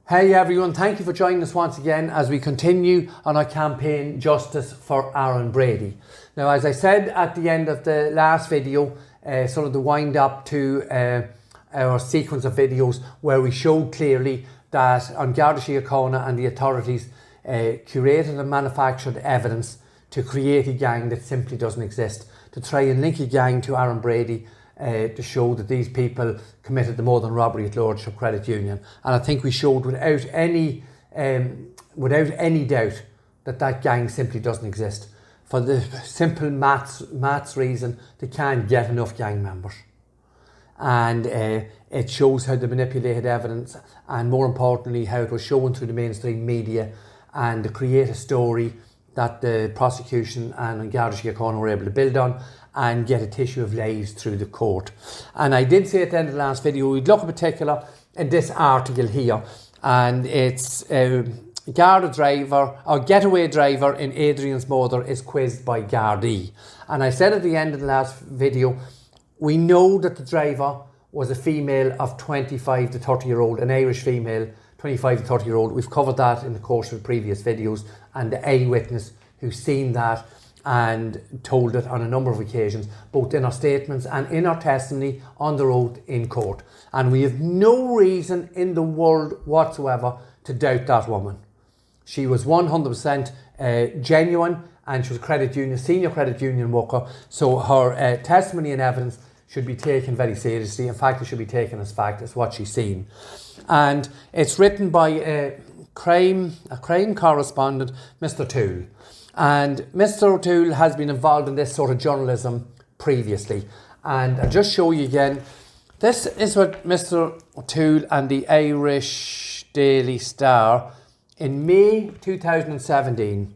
Hey everyone, thank you for joining us once again as we continue on our campaign Justice for Aaron Brady. Now, as I said at the end of the last video, sort of the wind up to our sequence of videos where we showed clearly that on Garda Síochána and the authorities curated and manufactured evidence to create a gang that simply doesn't exist, to try and link a gang to Aaron Brady, to show that these people committed the more than robbery at Lordship Credit Union. And I think we showed without any doubt that gang simply doesn't exist. For the simple maths reason, they can't get enough gang members. And it shows how they manipulated evidence, and more importantly how it was shown through the mainstream media, and to create a story that the prosecution and Garda Síochána were able to build on and get a tissue of lies through the court. And I did say at the end of the last video, we'd look in particular at this article here, and it's Garda driver, or getaway driver in Adrian's murder is quizzed by Gardaí. And I said at the end of the last video, we know that the driver was a female of 25 to 30 year old, an Irish female, 25 to 30 year old. We've covered that in the course of previous videos, and the eyewitness who's seen that and told it on a number of occasions, both in our statements and in our testimony on the oath in court. And we have no reason in the world whatsoever to doubt that woman. She was 100% genuine, and she was a senior credit union worker, so her testimony and evidence should be taken very seriously. In fact, it should be taken as fact, as what she's seen. And it's written by a crime correspondent, Mr. Toole. And Mr. O'Toole has been involved in this sort of journalism previously. And I'll just show you again. This is what Mr. O'Toole and the Irish Daily Star in May 2017.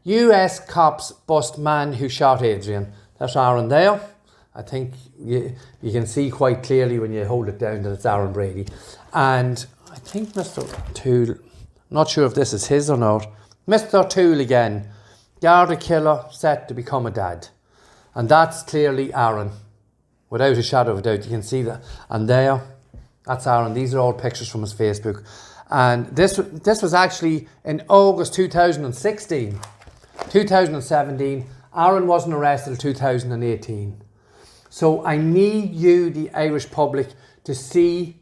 US cops bust man who shot Adrian. That's Aaron there. I think you can see quite clearly when you hold it down that it's Aaron Brady. And I think Mr. O'Toole, I'm not sure if this is his or not. Mr. O'Toole again. Garda killer set to become a dad. And that's clearly Aaron. Without a shadow of a doubt, you can see that. And there, that's Aaron. These are all pictures from his Facebook. And this was actually in August 2016. 2017, Aaron wasn't arrested until 2018. So I need you, the Irish public, to see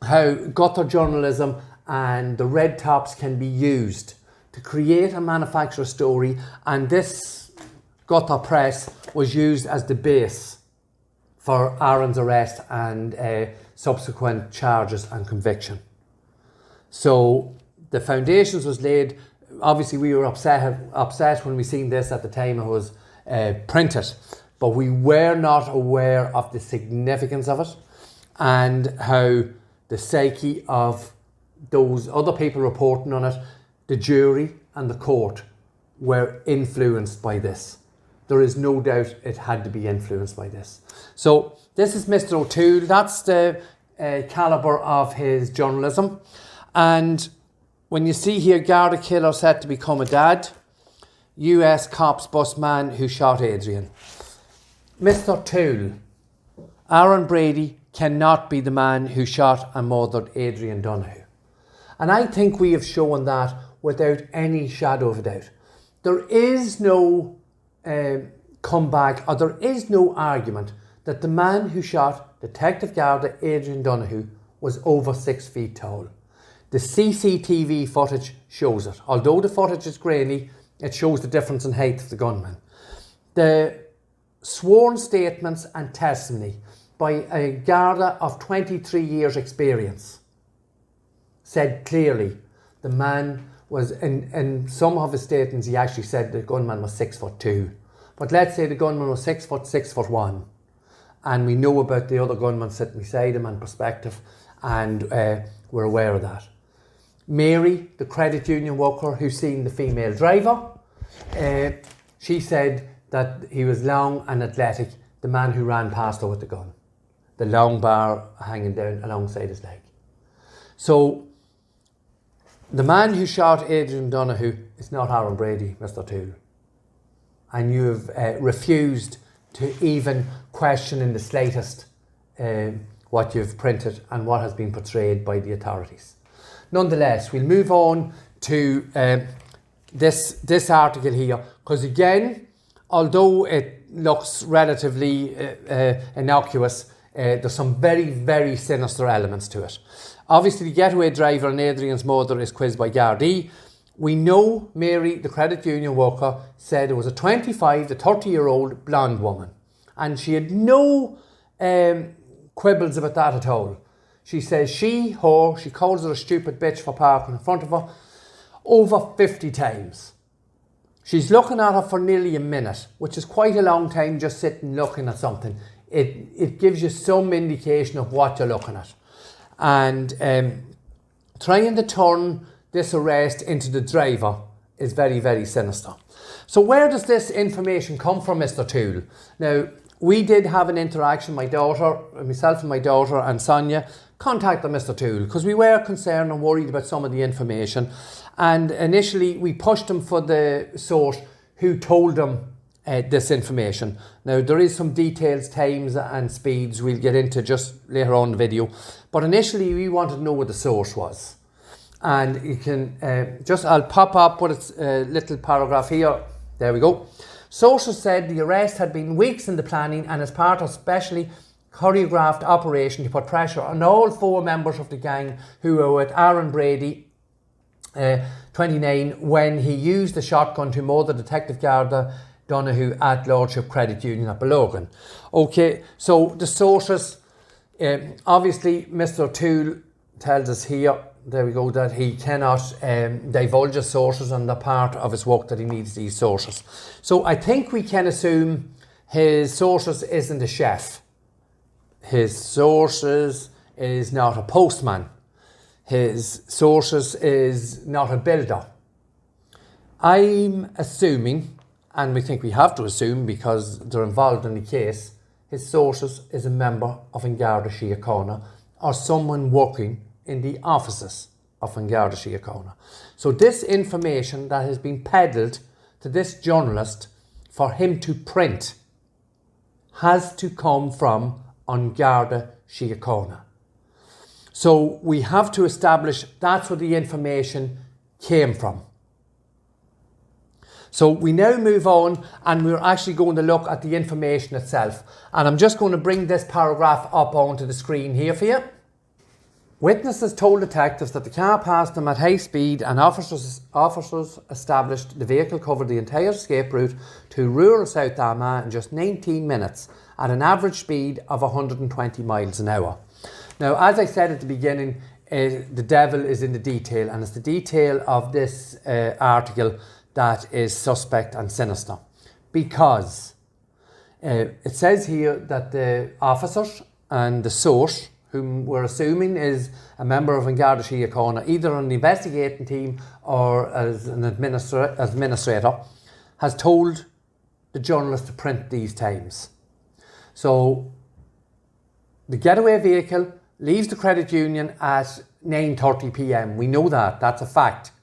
how gutter journalism and the red tops can be used to create and manufacture a story, and this gutter press was used as the base for Aaron's arrest and subsequent charges and conviction. So the foundations was laid. Obviously we were upset when we seen this at the time it was printed, but we were not aware of the significance of it and how the psyche of those other people reporting on it, the jury and the court, were influenced by this. There is no doubt it had to be influenced by this. So this is Mr. O'Toole. That's the calibre of his journalism. And when you see here, Garda killer set to become a dad, US cops bust man who shot Adrian. Mr. Toole, Aaron Brady cannot be the man who shot and murdered Adrian Donoghue. And I think we have shown that without any shadow of a doubt. There is no comeback, or there is no argument that the man who shot Detective Garda Adrian Donoghue was over 6 feet tall. The CCTV footage shows it. Although the footage is grainy, it shows the difference in height of the gunman. The sworn statements and testimony by a Garda of 23 years experience said clearly the man was, in some of his statements he actually said the gunman was 6'2". But let's say the gunman was 6 foot, 6'1". And we know about the other gunman sitting beside him and perspective, and we're aware of that. Mary, the credit union worker who seen the female driver, she said that he was long and athletic, the man who ran past her with the gun. The long bar hanging down alongside his leg. So the man who shot Adrian Donoghue is not Aaron Brady, Mr. Toole. And you have refused to even question in the slightest what you've printed and what has been portrayed by the authorities. nonetheless, we'll move on to this article here, because again, although it looks relatively innocuous, there's some very, very sinister elements to it. Obviously, the getaway driver and Adrian's mother is quizzed by Gardaí. We know Mary, the credit union worker, said it was a 25 to 30-year-old blonde woman. And she had no quibbles about that at all. She says she calls her a stupid bitch for parking in front of her over 50 times. She's looking at her for nearly a minute, which is quite a long time just sitting looking at something. It gives you some indication of what you're looking at. And trying to turn this arrest into the driver is very, very sinister. So where does this information come from, Mr. Toole? Now, we did have an interaction, myself and my daughter and Sonia contacted Mr. Toole because we were concerned and worried about some of the information. And initially we pushed him for the source who told him this information. Now there is some details, times and speeds we'll get into just later on in the video. But initially we wanted to know what the source was. And you can I'll pop up what it's a little paragraph here. There we go. Sources said the arrest had been weeks in the planning and as part of specially choreographed operation to put pressure on all 4 members of the gang who were with Aaron Brady, 29, when he used the shotgun to murder Detective Garda Donoghue at Lordship Credit Union at Balogan. Okay, so the sources, obviously Mr. Toole tells us here, there we go, that he cannot divulge his sources and the part of his work that he needs these sources. So I think we can assume his sources isn't a chef. His sources is not a postman. His sources is not a builder. I'm assuming, and we think we have to assume because they're involved in the case, his sources is a member of An Garda Síochána or someone working in the offices of An Garda Síochána. So this information that has been peddled to this journalist for him to print has to come from An Garda Síochána. So we have to establish that's where the information came from. So we now move on and we're actually going to look at the information itself. And I'm just going to bring this paragraph up onto the screen here for you. Witnesses told detectives that the car passed them at high speed and officers established the vehicle covered the entire escape route to rural South Armagh in just 19 minutes at an average speed of 120 miles an hour. Now, as I said at the beginning, the devil is in the detail, and it's the detail of this article that is suspect and sinister. Because it says here that the officers and the source, whom we're assuming is a member of An Garda Síochána, either on the investigating team or as an administrator, has told the journalist to print these times. So the getaway vehicle leaves the credit union at 9:30 p.m. We know that, that's a fact.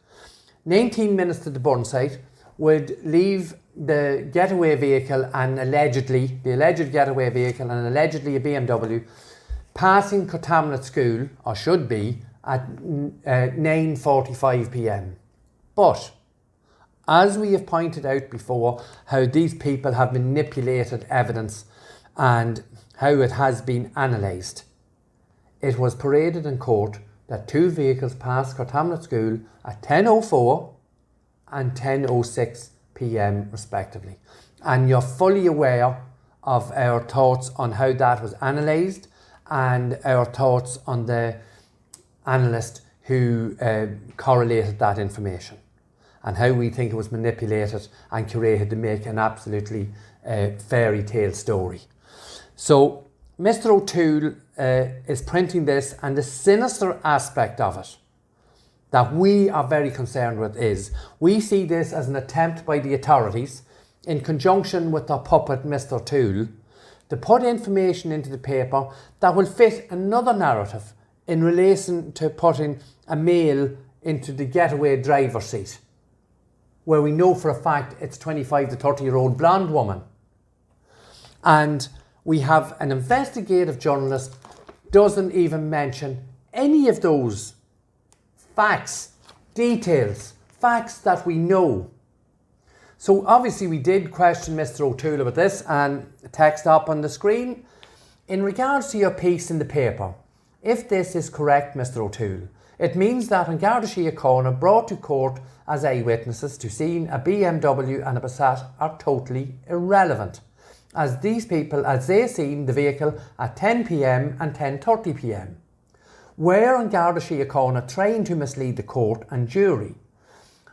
19 minutes to the burn site would leave the getaway vehicle and the alleged getaway vehicle and allegedly a BMW passing Contaminate School, or should be, at 9:45 p.m. But, as we have pointed out before, how these people have manipulated evidence and how it has been analysed. It was paraded in court that 2 vehicles passed Contaminate School at 10:04 and 10:06 p.m. respectively. And you're fully aware of our thoughts on how that was analysed and our thoughts on the analyst who correlated that information and how we think it was manipulated and curated to make an absolutely fairy tale story. So Mr. O'Toole is printing this, and the sinister aspect of it that we are very concerned with is we see this as an attempt by the authorities in conjunction with their puppet Mr. Toole to put information into the paper that will fit another narrative in relation to putting a male into the getaway driver's seat, where we know for a fact it's 25 to 30-year-old blonde woman. And we have an investigative journalist doesn't even mention any of those facts, details, facts that we know. So obviously we did question Mr. O'Toole about this, and text up on the screen. In regards to your piece in the paper, if this is correct, Mr. O'Toole, it means that an Garda Síochána brought to court as eyewitnesses to seeing a BMW and a Passat are totally irrelevant, as these people, as they seen the vehicle at 10 p.m. and 10:30 p.m. Were an Garda Síochána trained to mislead the court and jury?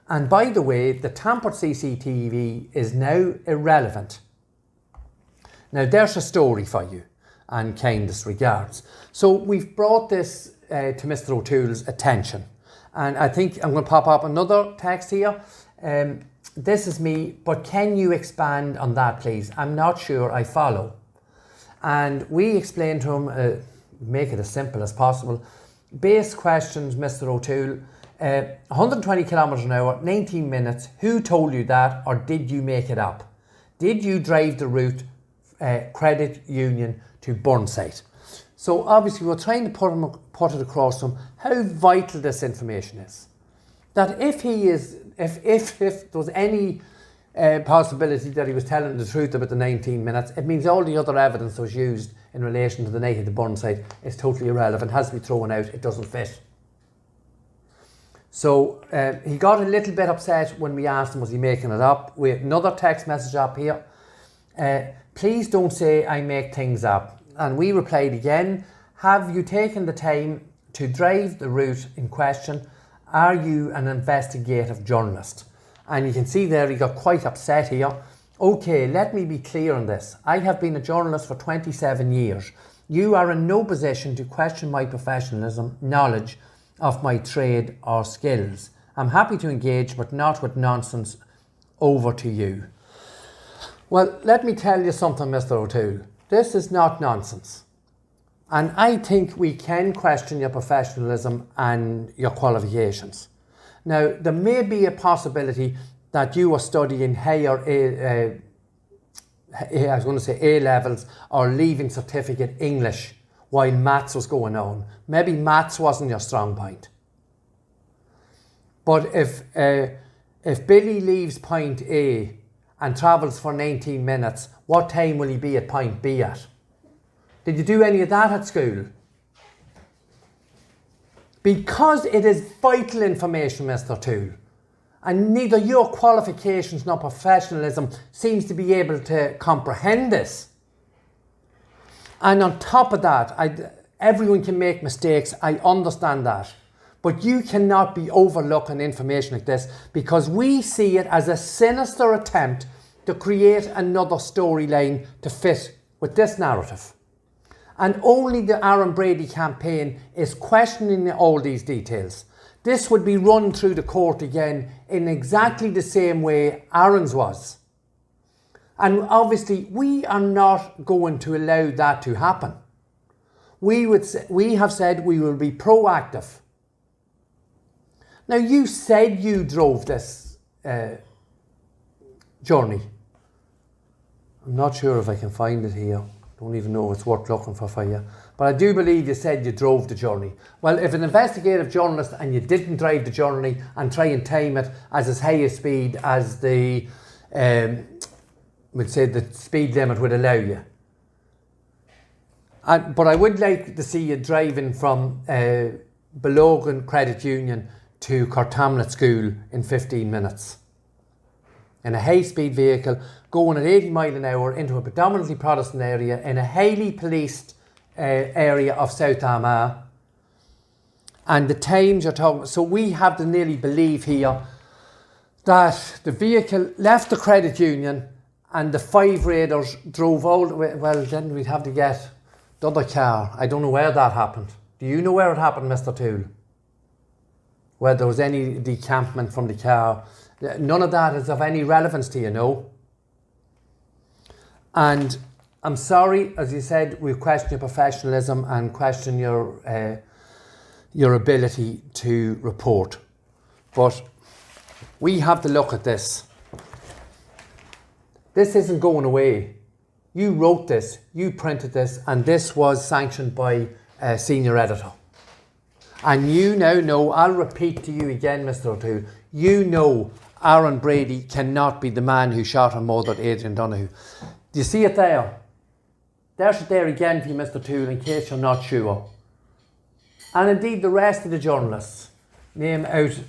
And by the way, the tampered CCTV is now irrelevant. Now there's a story for you, and kindest regards. So we've brought this to Mr. O'Toole's attention, and I think I'm going to pop up another text here. This is me, but can you expand on that, please? I'm not sure I follow. And we explained to him, make it as simple as possible. Base questions, Mr. O'Toole. 120 kilometres an hour, 19 minutes. Who told you that, or did you make it up? Did you drive the route Credit Union to Burnside? So obviously we're trying to put it across to him how vital this information is. That if he is, if there was any possibility that he was telling the truth about the 19 minutes, it means all the other evidence that was used in relation to the night of the Burnside is totally irrelevant, has to be thrown out, it doesn't fit. So he got a little bit upset when we asked him, was he making it up? We have another text message up here. Please don't say I make things up. And we replied again, have you taken the time to drive the route in question? Are you an investigative journalist? And you can see there he got quite upset here. Okay, let me be clear on this. I have been a journalist for 27 years. You are in no position to question my professionalism, knowledge of my trade or skills. I'm happy to engage, but not with nonsense. Over to you. Well, let me tell you something, Mr. O'Toole. This is not nonsense. And I think we can question your professionalism and your qualifications. Now, there may be a possibility that you were studying higher A levels or leaving certificate English while maths was going on. Maybe maths wasn't your strong point. But if Billy leaves point A and travels for 19 minutes, what time will he be at point B at? Did you do any of that at school? Because it is vital information, Mr. O'Toole, and neither your qualifications nor professionalism seems to be able to comprehend this. And on top of that, everyone can make mistakes, I understand that. But you cannot be overlooking information like this, because we see it as a sinister attempt to create another storyline to fit with this narrative. And only the Aaron Brady campaign is questioning all these details. This would be run through the court again in exactly the same way Aaron's was. And obviously we are not going to allow that to happen. We have said we will be proactive. Now, you said you drove this journey. I'm not sure if I can find it here. Don't even know if it's worth looking for you. But I do believe you said you drove the journey. Well, if an investigative journalist and you didn't drive the journey and try and time it as high a speed as the, we'd say the speed limit would allow you. But I would like to see you driving from Belogan Credit Union to Cortamlet School in 15 minutes. In a high-speed vehicle, going at 80 miles an hour into a predominantly Protestant area in a highly policed area of South Armagh. And the times you're talking, so we have to nearly believe here that the vehicle left the credit union and the 5 raiders drove all the way. Well, then we'd have to get the other car. I don't know where that happened. Do you know where it happened, Mr. Toole? Where there was any decampment from the car? None of that is of any relevance to you, no? And I'm sorry, as you said, we question your professionalism and question your ability to report. But we have to look at this. This isn't going away. You wrote this, you printed this, and this was sanctioned by a senior editor. And you now know, I'll repeat to you again, Mr. O'Toole, you know Aaron Brady cannot be the man who shot and murdered Adrian Donahue. Do you see it there? There's it there again for you, Mr. O'Toole, in case you're not sure. And indeed the rest of the journalists, name out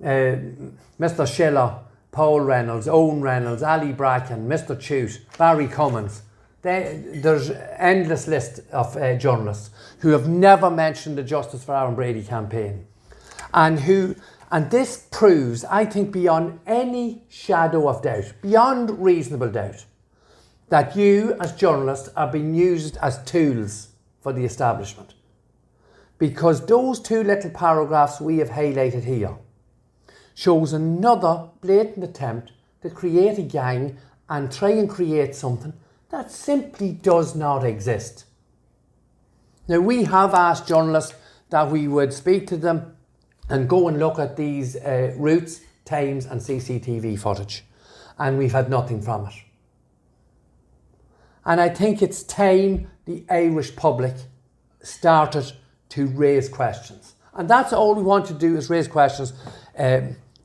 Mr. Schiller, Paul Reynolds, Owen Reynolds, Ali Bracken, Mr. Chute, Barry Cummins. There's endless list of journalists who have never mentioned the Justice for Aaron Brady campaign, and this proves, I think, beyond any shadow of doubt, beyond reasonable doubt, that you as journalists are being used as tools for the establishment. Because those two little paragraphs we have highlighted here shows another blatant attempt to create a gang and try and create something that simply does not exist. Now, we have asked journalists that we would speak to them and go and look at these routes, times and CCTV footage, and we've had nothing from it. And I think it's time the Irish public started to raise questions. And that's all we want to do, is raise questions.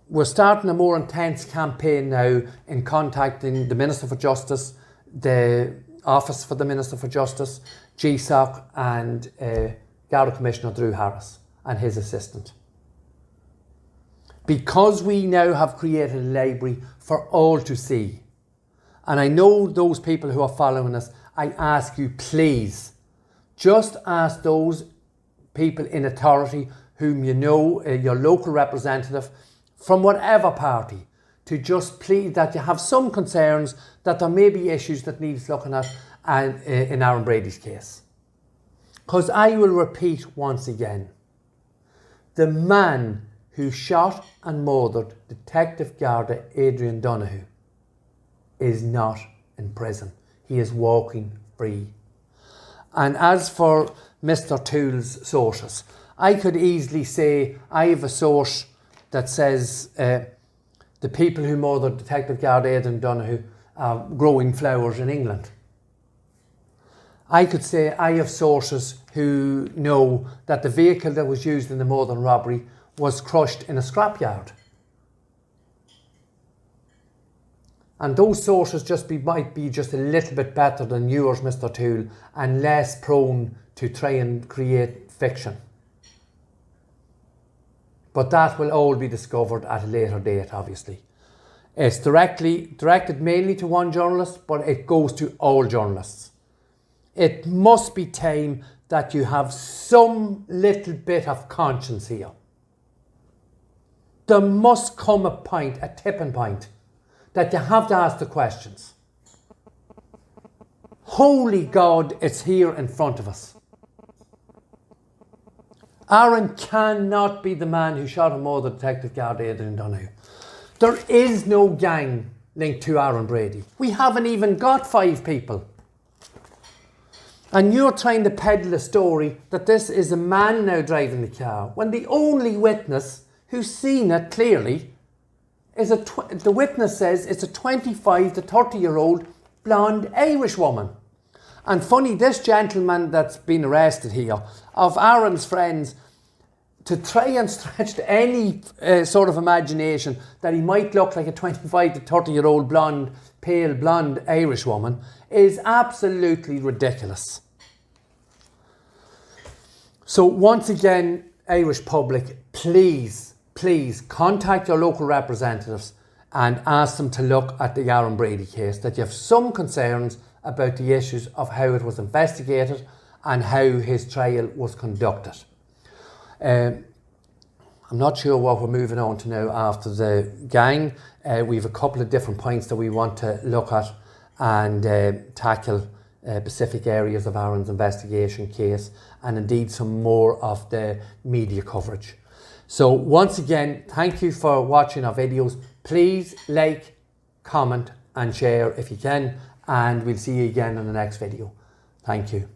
We're starting a more intense campaign now in contacting the Minister for Justice, the Office for the Minister for Justice, GSOC and Garda Commissioner Drew Harris and his assistant. Because we now have created a library for all to see. And I know those people who are following us, I ask you, please, just ask those people in authority whom you know, your local representative, from whatever party, to just plead that you have some concerns that there may be issues that needs looking at in Aaron Brady's case. Because I will repeat once again, the man who shot and murdered Detective Garda Adrian Donahue is not in prison. He is walking free. And as for Mr. Toole's sources, I could easily say I have a source that says the people who murdered Detective Garda Adrian Donahue are growing flowers in England. I could say I have sources who know that the vehicle that was used in the murder and robbery was crushed in a scrapyard. And those sources might be just a little bit better than yours, Mr. Toole, and less prone to try and create fiction. But that will all be discovered at a later date, obviously. It's directed mainly to one journalist, but it goes to all journalists. It must be time that you have some little bit of conscience here. There must come a tipping point, that you have to ask the questions. Holy God, it's here in front of us. Aaron cannot be the man who shot and murdered Detective Garda Adrian Donahue. There is no gang linked to Aaron Brady. We haven't even got 5 people. And you're trying to peddle a story that this is a man now driving the car, when the only witness who's seen it clearly is the witness says it's a 25 to 30-year-old blonde Irish woman. And funny, this gentleman that's been arrested here, of Aaron's friends, to try and stretch to any sort of imagination that he might look like a 25 to 30-year-old pale blonde Irish woman, is absolutely ridiculous. So once again, Irish public, please contact your local representatives and ask them to look at the Aaron Brady case, that you have some concerns about the issues of how it was investigated and how his trial was conducted. I'm not sure what we're moving on to now after the gang. We have a couple of different points that we want to look at and tackle specific areas of Aaron's investigation case, and indeed some more of the media coverage. So once again, thank you for watching our videos. Please like, comment and share if you can, and we'll see you again in the next video. Thank you.